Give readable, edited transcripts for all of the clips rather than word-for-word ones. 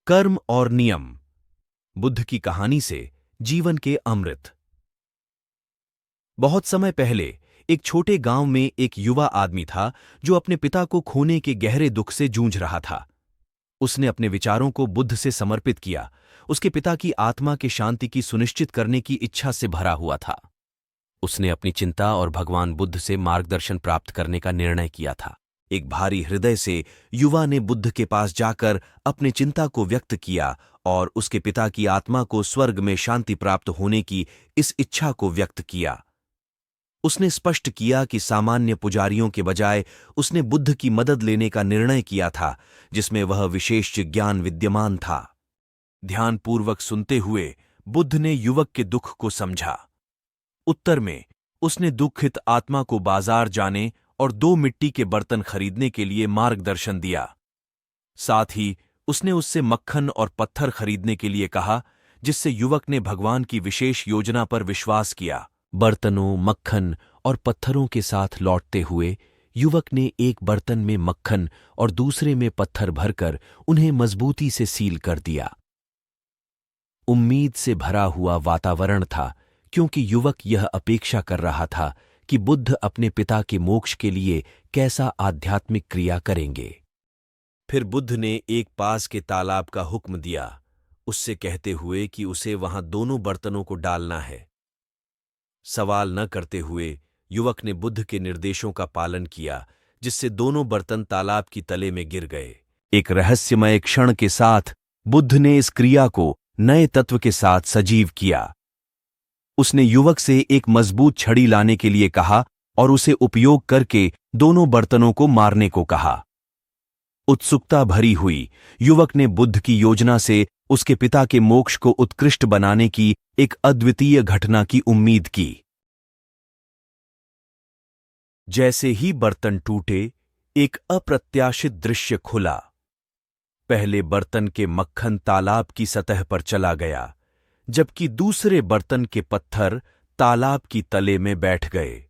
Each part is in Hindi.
कर्म और नियम। बुद्ध की कहानी से जीवन के अमृत। बहुत समय पहले एक छोटे गांव में एक युवा आदमी था जो अपने पिता को खोने के गहरे दुख से जूझ रहा था। उसने अपने विचारों को बुद्ध से समर्पित किया। उसके पिता की आत्मा के शांति की सुनिश्चित करने की इच्छा से भरा हुआ था। उसने अपनी चिंता और भगवान बुद्ध से मार्गदर्शन प्राप्त करने का निर्णय किया था। एक भारी हृदय से युवा ने बुद्ध के पास जाकर अपनी चिंता को व्यक्त किया और उसके पिता की आत्मा को स्वर्ग में शांति प्राप्त होने की इस इच्छा को व्यक्त किया। उसने स्पष्ट किया कि सामान्य पुजारियों के बजाय उसने बुद्ध की मदद लेने का निर्णय किया था, जिसमें वह विशेष ज्ञान विद्यमान था। ध्यानपूर्वक सुनते हुए बुद्ध ने युवक के दुख को समझा। उत्तर में उसने दुखित आत्मा को बाजार जाने और 2 मिट्टी के बर्तन खरीदने के लिए मार्गदर्शन दिया। साथ ही उसने उससे मक्खन और पत्थर खरीदने के लिए कहा, जिससे युवक ने भगवान की विशेष योजना पर विश्वास किया। बर्तनों, मक्खन और पत्थरों के साथ लौटते हुए युवक ने एक बर्तन में मक्खन और दूसरे में पत्थर भरकर उन्हें मजबूती से सील कर दिया। उम्मीद से भरा हुआ वातावरण था, क्योंकि युवक यह अपेक्षा कर रहा था कि बुद्ध अपने पिता के मोक्ष के लिए कैसा आध्यात्मिक क्रिया करेंगे। फिर बुद्ध ने एक पास के तालाब का हुक्म दिया, उससे कहते हुए कि उसे वहां दोनों बर्तनों को डालना है। सवाल न करते हुए युवक ने बुद्ध के निर्देशों का पालन किया, जिससे दोनों बर्तन तालाब की तले में गिर गए। एक रहस्यमय क्षण के साथ बुद्ध ने इस क्रिया को नए तत्व के साथ सजीव किया। उसने युवक से एक मजबूत छड़ी लाने के लिए कहा और उसे उपयोग करके दोनों बर्तनों को मारने को कहा। उत्सुकता भरी हुई युवक ने बुद्ध की योजना से उसके पिता के मोक्ष को उत्कृष्ट बनाने की एक अद्वितीय घटना की उम्मीद की। जैसे ही बर्तन टूटे, एक अप्रत्याशित दृश्य खुला। पहले बर्तन के मक्खन तालाब की सतह पर चला गया, जबकि दूसरे बर्तन के पत्थर तालाब की तले में बैठ गए।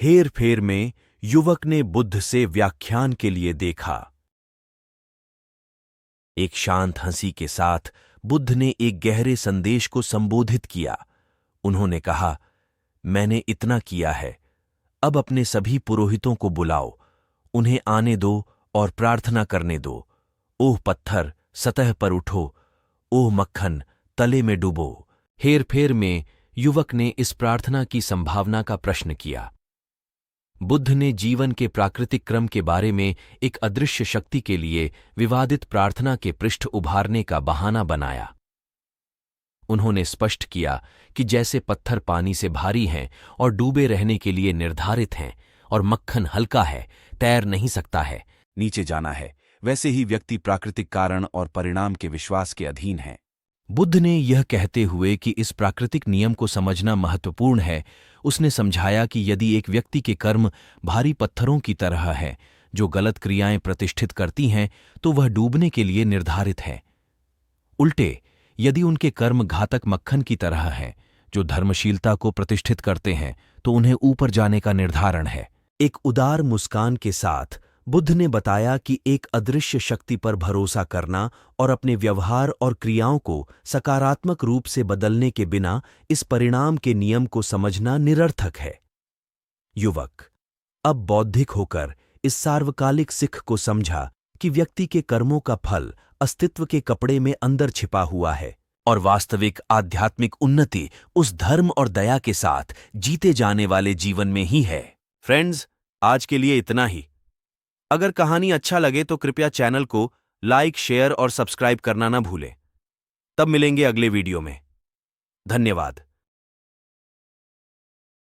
हेर फेर में युवक ने बुद्ध से व्याख्यान के लिए देखा। एक शांत हंसी के साथ बुद्ध ने एक गहरे संदेश को संबोधित किया। उन्होंने कहा, मैंने इतना किया है, अब अपने सभी पुरोहितों को बुलाओ, उन्हें आने दो और प्रार्थना करने दो। ओह पत्थर, सतह पर उठो, ओह मक्खन, तले में डूबो। हेरफेर में युवक ने इस प्रार्थना की संभावना का प्रश्न किया। बुद्ध ने जीवन के प्राकृतिक क्रम के बारे में एक अदृश्य शक्ति के लिए विवादित प्रार्थना के पृष्ठ उभारने का बहाना बनाया। उन्होंने स्पष्ट किया कि जैसे पत्थर पानी से भारी हैं और डूबे रहने के लिए निर्धारित हैं, और मक्खन हल्का है, तैर नहीं सकता है, नीचे जाना है, वैसे ही व्यक्ति प्राकृतिक कारण और परिणाम के विश्वास के अधीन है। बुद्ध ने यह कहते हुए कि इस प्राकृतिक नियम को समझना महत्वपूर्ण है, उसने समझाया कि यदि एक व्यक्ति के कर्म भारी पत्थरों की तरह है जो गलत क्रियाएं प्रतिष्ठित करती हैं, तो वह डूबने के लिए निर्धारित है। उल्टे, यदि उनके कर्म घातक मक्खन की तरह हैं जो धर्मशीलता को प्रतिष्ठित करते हैं, तो उन्हें ऊपर जाने का निर्धारण है। एक उदार मुस्कान के साथ बुद्ध ने बताया कि एक अदृश्य शक्ति पर भरोसा करना और अपने व्यवहार और क्रियाओं को सकारात्मक रूप से बदलने के बिना इस परिणाम के नियम को समझना निरर्थक है। युवक अब बौद्धिक होकर इस सार्वकालिक सिख को समझा कि व्यक्ति के कर्मों का फल अस्तित्व के कपड़े में अंदर छिपा हुआ है, और वास्तविक आध्यात्मिक उन्नति उस धर्म और दया के साथ जीते जाने वाले जीवन में ही है। फ्रेंड्स, आज के लिए इतना ही। अगर कहानी अच्छा लगे तो कृपया चैनल को लाइक, शेयर और सब्सक्राइब करना ना भूलें। तब मिलेंगे अगले वीडियो में। धन्यवाद।